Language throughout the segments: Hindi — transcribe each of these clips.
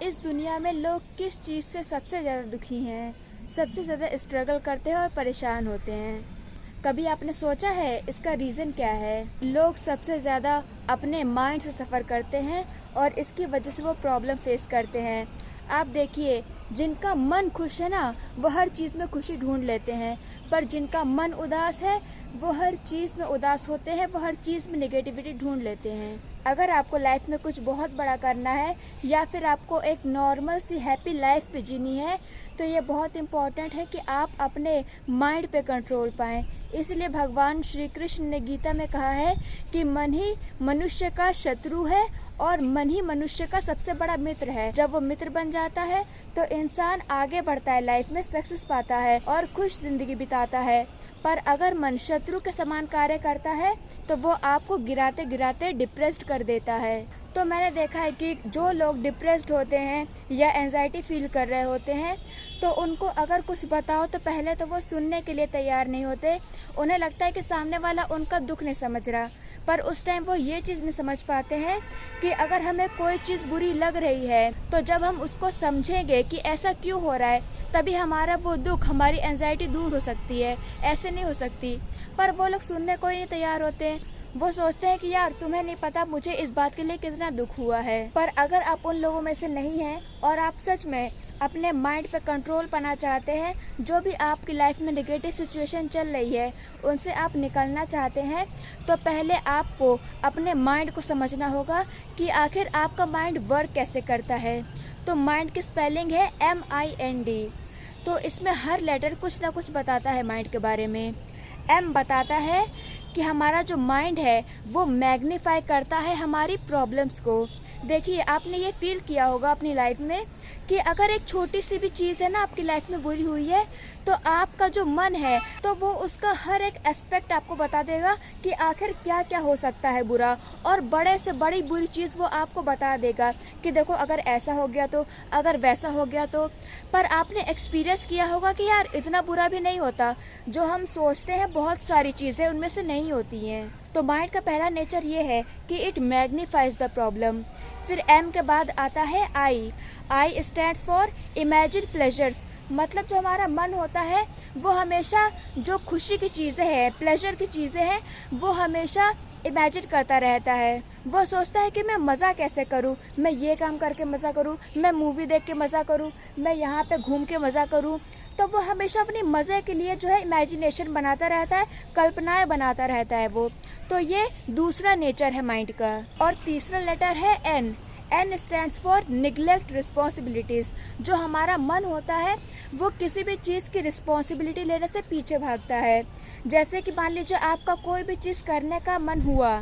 इस दुनिया में लोग किस चीज़ से सबसे ज़्यादा दुखी हैं, सबसे ज़्यादा स्ट्रगल करते हैं और परेशान होते हैं? कभी आपने सोचा है इसका रीज़न क्या है? लोग सबसे ज़्यादा अपने माइंड से सफ़र करते हैं और इसकी वजह से वो प्रॉब्लम फेस करते हैं। आप देखिए, जिनका मन खुश है ना, वो हर चीज़ में खुशी ढूंढ लेते हैं, पर जिनका मन उदास है वो हर चीज़ में उदास होते हैं, वो हर चीज़ में नेगेटिविटी ढूंढ लेते हैं। अगर आपको लाइफ में कुछ बहुत बड़ा करना है या फिर आपको एक नॉर्मल सी हैप्पी लाइफ पे जीनी है, तो ये बहुत इम्पॉर्टेंट है कि आप अपने माइंड पे कंट्रोल पाएँ। इसलिए भगवान श्री कृष्ण ने गीता में कहा है कि मन ही मनुष्य का शत्रु है और मन ही मनुष्य का सबसे बड़ा मित्र है। जब वो मित्र बन जाता है तो इंसान आगे बढ़ता है, लाइफ में सक्सेस पाता है और खुश जिंदगी बिताता है। पर अगर मन शत्रु के समान कार्य करता है तो वो आपको गिराते गिराते डिप्रेस्ड कर देता है। तो मैंने देखा है कि जो लोग डिप्रेस्ड होते हैं या एंजाइटी फील कर रहे होते हैं, तो उनको अगर कुछ बताओ तो पहले तो वो सुनने के लिए तैयार नहीं होते। उन्हें लगता है कि सामने वाला उनका दुख नहीं समझ रहा, पर उस टाइम वो ये चीज़ नहीं समझ पाते हैं कि अगर हमें कोई चीज़ बुरी लग रही है तो जब हम उसको समझेंगे कि ऐसा क्यों हो रहा है, तभी हमारा वो दुख, हमारी एंजाइटी दूर हो सकती है। ऐसे नहीं हो सकती। पर वो लोग सुनने को ही नहीं तैयार होते। वो सोचते हैं कि यार तुम्हें नहीं पता मुझे इस बात के लिए कितना दुख हुआ है। पर अगर आप उन लोगों में से नहीं हैं और आप सच में अपने माइंड पे कंट्रोल पाना चाहते हैं, जो भी आपकी लाइफ में नेगेटिव सिचुएशन चल रही है उनसे आप निकलना चाहते हैं, तो पहले आपको अपने माइंड को समझना होगा कि आखिर आपका माइंड वर्क कैसे करता है। तो माइंड की स्पेलिंग है MIND। तो इसमें हर लेटर कुछ ना कुछ बताता है माइंड के बारे में। M बताता है कि हमारा जो माइंड है वो मैग्नीफाई करता है हमारी प्रॉब्लम्स को। देखिए, आपने ये फील किया होगा अपनी लाइफ में कि अगर एक छोटी सी भी चीज़ है ना आपकी लाइफ में बुरी हुई है, तो आपका जो मन है तो वो उसका हर एक एस्पेक्ट आपको बता देगा कि आखिर क्या क्या हो सकता है बुरा, और बड़े से बड़ी बुरी चीज़ वो आपको बता देगा कि देखो अगर ऐसा हो गया तो, अगर वैसा हो गया तो। पर आपने एक्सपीरियंस किया होगा कि यार इतना बुरा भी नहीं होता। जो हम सोचते हैं बहुत सारी चीज़ें उनमें से नहीं होती हैं। तो माइंड का पहला नेचर ये है कि इट मैग्नीफाइज द प्रॉब्लम। फिर M के बाद आता है I stands for imagine pleasures. मतलब जो हमारा मन होता है वो हमेशा जो खुशी की चीज़ें हैं, प्लेजर की चीज़ें हैं, वो हमेशा इमेजिन करता रहता है। वो सोचता है कि मैं मज़ा कैसे करूं, मैं ये काम करके मज़ा करूं, मैं मूवी देख के मज़ा करूं, मैं यहाँ पे घूम के मज़ा करूं। तो वो हमेशा अपनी मज़े के लिए जो है इमेजिनेशन बनाता रहता है, कल्पनाएं बनाता रहता है वो। तो ये दूसरा नेचर है माइंड का। और तीसरा लेटर है N stands for neglect responsibilities. जो हमारा मन होता है वो किसी भी चीज़ की रिस्पॉन्सिबिलिटी लेने से पीछे भागता है। जैसे कि मान लीजिए आपका कोई भी चीज़ करने का मन हुआ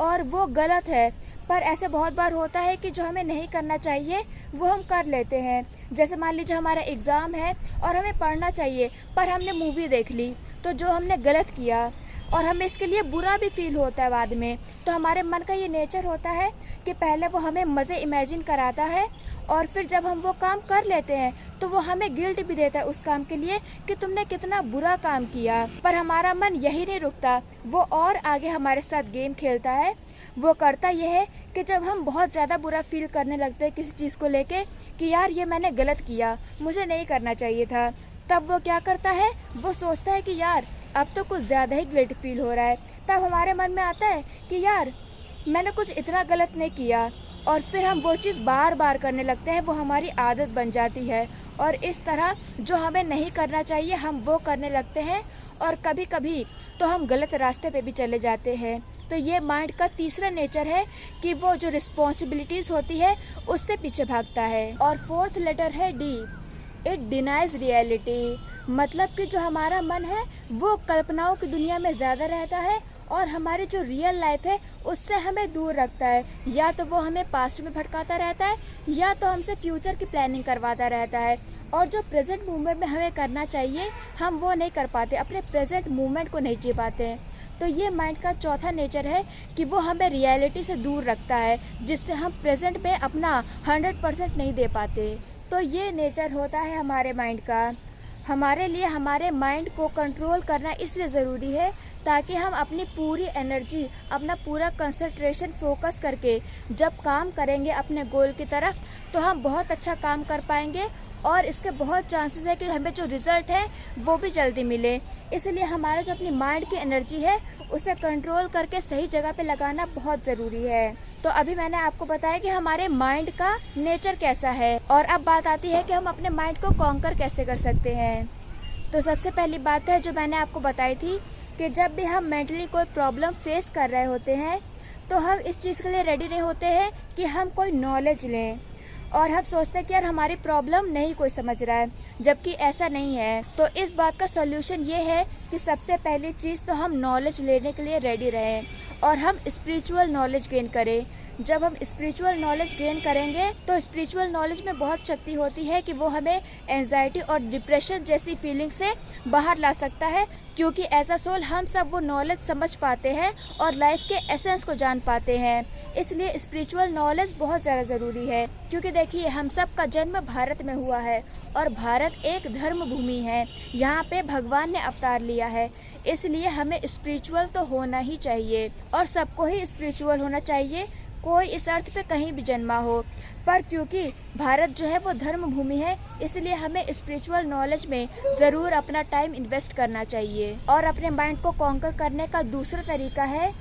और वो गलत है, पर ऐसे बहुत बार होता है कि जो हमें नहीं करना चाहिए वो हम कर लेते हैं। जैसे मान लीजिए हमारा एग्ज़ाम है और हमें पढ़ना चाहिए, पर हमने मूवी देख ली, तो जो हमने गलत किया और हमें इसके लिए बुरा भी फील होता है बाद में। तो हमारे मन का ये नेचर होता है कि पहले वो हमें मज़े इमेजिन कराता है और फिर जब हम वो काम कर लेते हैं तो वो हमें गिल्ट भी देता है उस काम के लिए कि तुमने कितना बुरा काम किया। पर हमारा मन यही नहीं रुकता, वो और आगे हमारे साथ गेम खेलता है। वो करता यह है कि जब हम बहुत ज़्यादा बुरा फील करने लगते हैं किसी चीज़ को लेके कि यार ये मैंने गलत किया, मुझे नहीं करना चाहिए था, तब वो क्या करता है, वो सोचता है कि यार अब तो कुछ ज़्यादा ही गिल्ट फील हो रहा है। तब हमारे मन में आता है कि यार मैंने कुछ इतना गलत नहीं किया, और फिर हम वो चीज़ बार बार करने लगते हैं, वो हमारी आदत बन जाती है। और इस तरह जो हमें नहीं करना चाहिए हम वो करने लगते हैं, और कभी कभी तो हम गलत रास्ते पे भी चले जाते हैं। तो ये माइंड का तीसरा नेचर है कि वो जो रिस्पॉन्सिबिलिटीज़ होती है उससे पीछे भागता है। और फोर्थ लेटर है D। It denies reality. मतलब कि जो हमारा मन है वो कल्पनाओं की दुनिया में ज़्यादा रहता है और हमारी जो रियल लाइफ है उससे हमें दूर रखता है। या तो वो हमें पास्ट में भटकाता रहता है या तो हमसे फ्यूचर की प्लानिंग करवाता रहता है, और जो प्रेजेंट मूवमेंट में हमें करना चाहिए हम वो नहीं कर पाते, अपने प्रेजेंट मूवमेंट को नहीं जी पाते हैं। तो ये माइंड का चौथा नेचर है कि वो हमें रियलिटी से दूर रखता है, जिससे हम प्रेजेंट में अपना 100% नहीं दे पाते। तो ये नेचर होता है हमारे माइंड का। हमारे लिए हमारे माइंड को कंट्रोल करना इसलिए ज़रूरी है ताकि हम अपनी पूरी एनर्जी, अपना पूरा कंसंट्रेशन फोकस करके जब काम करेंगे अपने गोल की तरफ, तो हम बहुत अच्छा काम कर पाएंगे और इसके बहुत चांसेस है कि हमें जो रिज़ल्ट है वो भी जल्दी मिले। इसलिए हमारा जो अपनी माइंड की एनर्जी है उसे कंट्रोल करके सही जगह पे लगाना बहुत ज़रूरी है। तो अभी मैंने आपको बताया कि हमारे माइंड का नेचर कैसा है, और अब बात आती है कि हम अपने माइंड को कॉन्कर कैसे कर सकते हैं। तो सबसे पहली बात है जो मैंने आपको बताई थी कि जब भी हम मेंटली कोई प्रॉब्लम फेस कर रहे होते हैं तो हम इस चीज़ के लिए रेडी नहीं होते हैं कि हम कोई नॉलेज लें, और हम सोचते हैं कि यार हमारी प्रॉब्लम नहीं कोई समझ रहा है, जबकि ऐसा नहीं है। तो इस बात का सॉल्यूशन ये है कि सबसे पहली चीज़ तो हम नॉलेज लेने के लिए रेडी रहें और हम स्पिरिचुअल नॉलेज गेन करें। जब हम स्पिरिचुअल नॉलेज गेन करेंगे तो स्पिरिचुअल नॉलेज में बहुत शक्ति होती है कि वो हमें एंजाइटी और डिप्रेशन जैसी फीलिंग से बाहर ला सकता है, क्योंकि एज अ सोल हम सब वो नॉलेज समझ पाते हैं और लाइफ के एसेंस को जान पाते हैं। इसलिए स्पिरिचुअल नॉलेज बहुत ज़्यादा ज़रूरी है, क्योंकि देखिए हम सब का जन्म भारत में हुआ है और भारत एक धर्म भूमि है। यहाँ पे भगवान ने अवतार लिया है, इसलिए हमें स्पिरिचुअल तो होना ही चाहिए और सबको ही स्पिरिचुअल होना चाहिए, कोई इस अर्थ पे कहीं भी जन्मा हो। पर क्योंकि भारत जो है वो धर्म भूमि है, इसलिए हमें स्पिरिचुअल नॉलेज में ज़रूर अपना टाइम इन्वेस्ट करना चाहिए। और अपने माइंड को कॉन्कर करने का दूसरा तरीका है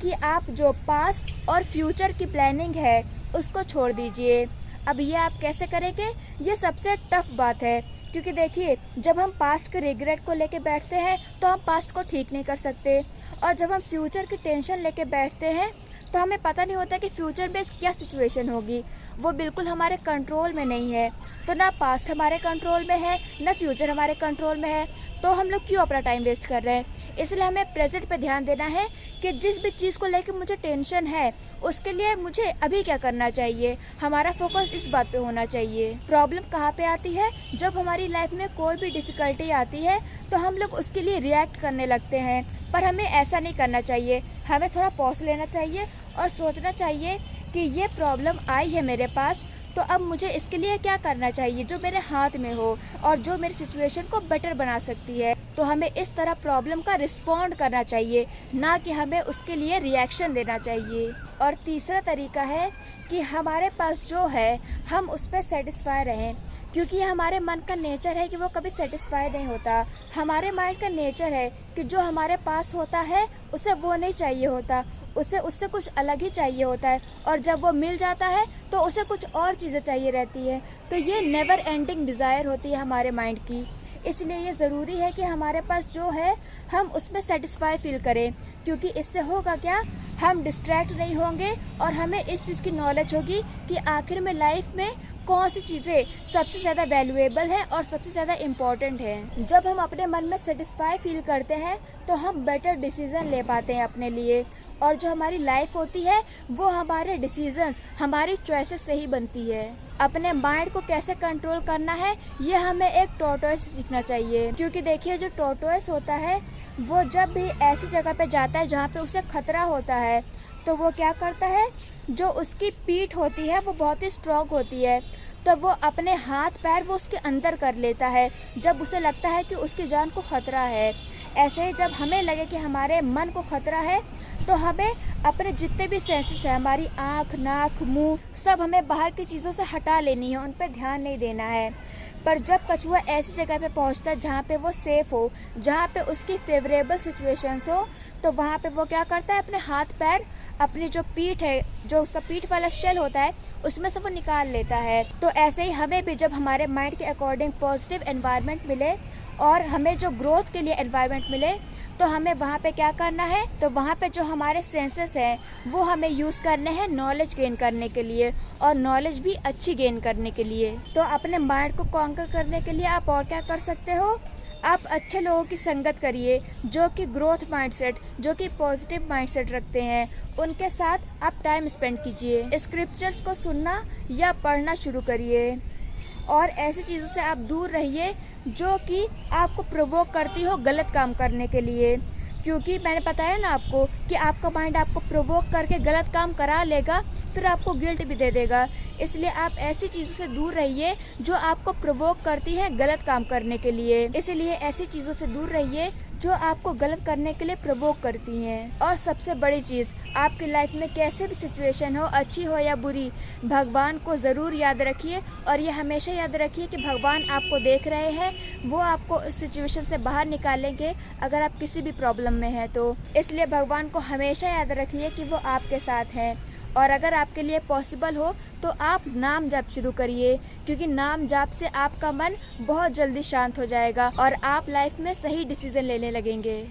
कि आप जो पास्ट और फ्यूचर की प्लानिंग है उसको छोड़ दीजिए। अब ये आप कैसे करेंगे, ये सबसे टफ बात है, क्योंकि देखिए जब हम पास्ट के रिग्रेट को लेके बैठते हैं तो हम पास्ट को ठीक नहीं कर सकते, और जब हम फ्यूचर की टेंशन लेके बैठते हैं तो हमें पता नहीं होता कि फ्यूचर में क्या सिचुएशन होगी, वो बिल्कुल हमारे कंट्रोल में नहीं है। तो ना पास्ट हमारे कंट्रोल में है ना फ्यूचर हमारे कंट्रोल में है, तो हम लोग क्यों अपना टाइम वेस्ट कर रहे हैं। इसलिए हमें प्रेजेंट पे ध्यान देना है कि जिस भी चीज़ को लेकर मुझे टेंशन है उसके लिए मुझे अभी क्या करना चाहिए, हमारा फोकस इस बात पे होना चाहिए। प्रॉब्लम कहाँ पे आती है, जब हमारी लाइफ में कोई भी डिफ़िकल्टी आती है तो हम लोग उसके लिए रिएक्ट करने लगते हैं, पर हमें ऐसा नहीं करना चाहिए। हमें थोड़ा पॉज लेना चाहिए और सोचना चाहिए कि ये प्रॉब्लम आई है मेरे पास, तो अब मुझे इसके लिए क्या करना चाहिए जो मेरे हाथ में हो और जो मेरी सिचुएशन को बेटर बना सकती है। तो हमें इस तरह प्रॉब्लम का रिस्पॉन्ड करना चाहिए, ना कि हमें उसके लिए रिएक्शन देना चाहिए। और तीसरा तरीका है कि हमारे पास जो है हम उस पर सेटिस्फाई रहें, क्योंकि हमारे मन का नेचर है कि वो कभी सेटिस्फाई नहीं होता। हमारे माइंड का नेचर है कि जो हमारे पास होता है उसे वो नहीं चाहिए होता, उसे उससे कुछ अलग ही चाहिए होता है, और जब वो मिल जाता है तो उसे कुछ और चीज़ें चाहिए रहती है। तो ये नेवर एंडिंग डिज़ायर होती है हमारे माइंड की। इसलिए ये ज़रूरी है कि हमारे पास जो है हम उसमें सेटिस्फाई फील करें, क्योंकि इससे होगा क्या, हम डिस्ट्रैक्ट नहीं होंगे और हमें इस चीज़ की नॉलेज होगी कि आखिर में लाइफ में कौन सी चीज़ें सबसे ज़्यादा वैल्यूएबल हैं और सबसे ज़्यादा इम्पॉर्टेंट हैं। जब हम अपने मन में सेटिस्फाई फील करते हैं तो हम बेटर डिसीज़न ले पाते हैं अपने लिए, और जो हमारी लाइफ होती है वो हमारे डिसीजंस, हमारी चॉइसेस से ही बनती है। अपने माइंड को कैसे कंट्रोल करना है ये हमें एक टॉर्टोइस से सीखना चाहिए, क्योंकि देखिए जो टॉर्टोइस होता है वो जब भी ऐसी जगह पे जाता है जहाँ पे उसे खतरा होता है तो वो क्या करता है, जो उसकी पीठ होती है वो बहुत ही स्ट्रॉन्ग होती है, तो वो अपने हाथ पैर वो उसके अंदर कर लेता है जब उसे लगता है कि उसकी जान को खतरा है। ऐसे ही जब हमें लगे कि हमारे मन को खतरा है तो हमें अपने जितने भी सेंसेस हैं, हमारी आँख, नाक, मुंह, सब हमें बाहर की चीज़ों से हटा लेनी है, उन पर ध्यान नहीं देना है। पर जब कछुआ ऐसी जगह पे पहुंचता है जहाँ पे वो सेफ़ हो, जहाँ पे उसकी फेवरेबल सिचुएशंस हो, तो वहाँ पे वो क्या करता है, अपने हाथ पैर, अपनी जो पीठ है, जो उसका पीठ वाला शेल होता है, उसमें से वो निकाल लेता है। तो ऐसे ही हमें भी जब हमारे माइंड के अकॉर्डिंग पॉजिटिव एनवायरनमेंट मिले और हमें जो ग्रोथ के लिए एनवायरनमेंट मिले, तो हमें वहाँ पे क्या करना है, तो वहाँ पे जो हमारे सेंसेस हैं वो हमें यूज़ करने हैं नॉलेज गेन करने के लिए, और नॉलेज भी अच्छी गेन करने के लिए। तो अपने माइंड को कॉन्कर करने के लिए आप और क्या कर सकते हो, आप अच्छे लोगों की संगत करिए जो कि ग्रोथ माइंडसेट, जो कि पॉजिटिव माइंडसेट रखते हैं, उनके साथ आप टाइम स्पेंड कीजिए। स्क्रिप्चर्स को सुनना या पढ़ना शुरू करिए, और ऐसी चीज़ों से आप दूर रहिए जो कि आपको प्रोवोक करती हो गलत काम करने के लिए, क्योंकि मैंने बताया ना आपको कि आपका माइंड आपको प्रोवोक करके गलत काम करा लेगा, फिर आपको गिल्ट भी दे देगा। इसलिए आप ऐसी चीज़ों से दूर रहिए जो आपको प्रोवोक करती हैं गलत काम करने के लिए। इसलिए ऐसी चीज़ों से दूर रहिए जो आपको गलत करने के लिए प्रोवोक करती हैं। और सबसे बड़ी चीज़, आपकी लाइफ में कैसे भी सिचुएशन हो, अच्छी हो या बुरी, भगवान को ज़रूर याद रखिए। और ये हमेशा याद रखिए कि भगवान आपको देख रहे हैं, वो आपको इस सिचुएशन से बाहर निकालेंगे अगर आप किसी भी प्रॉब्लम में हैं तो। इसलिए भगवान को हमेशा याद रखिए कि वो आपके साथ हैं। और अगर आपके लिए पॉसिबल हो तो आप नाम जाप शुरू करिए, क्योंकि नाम जाप से आपका मन बहुत जल्दी शांत हो जाएगा और आप लाइफ में सही डिसीजन लेने लगेंगे।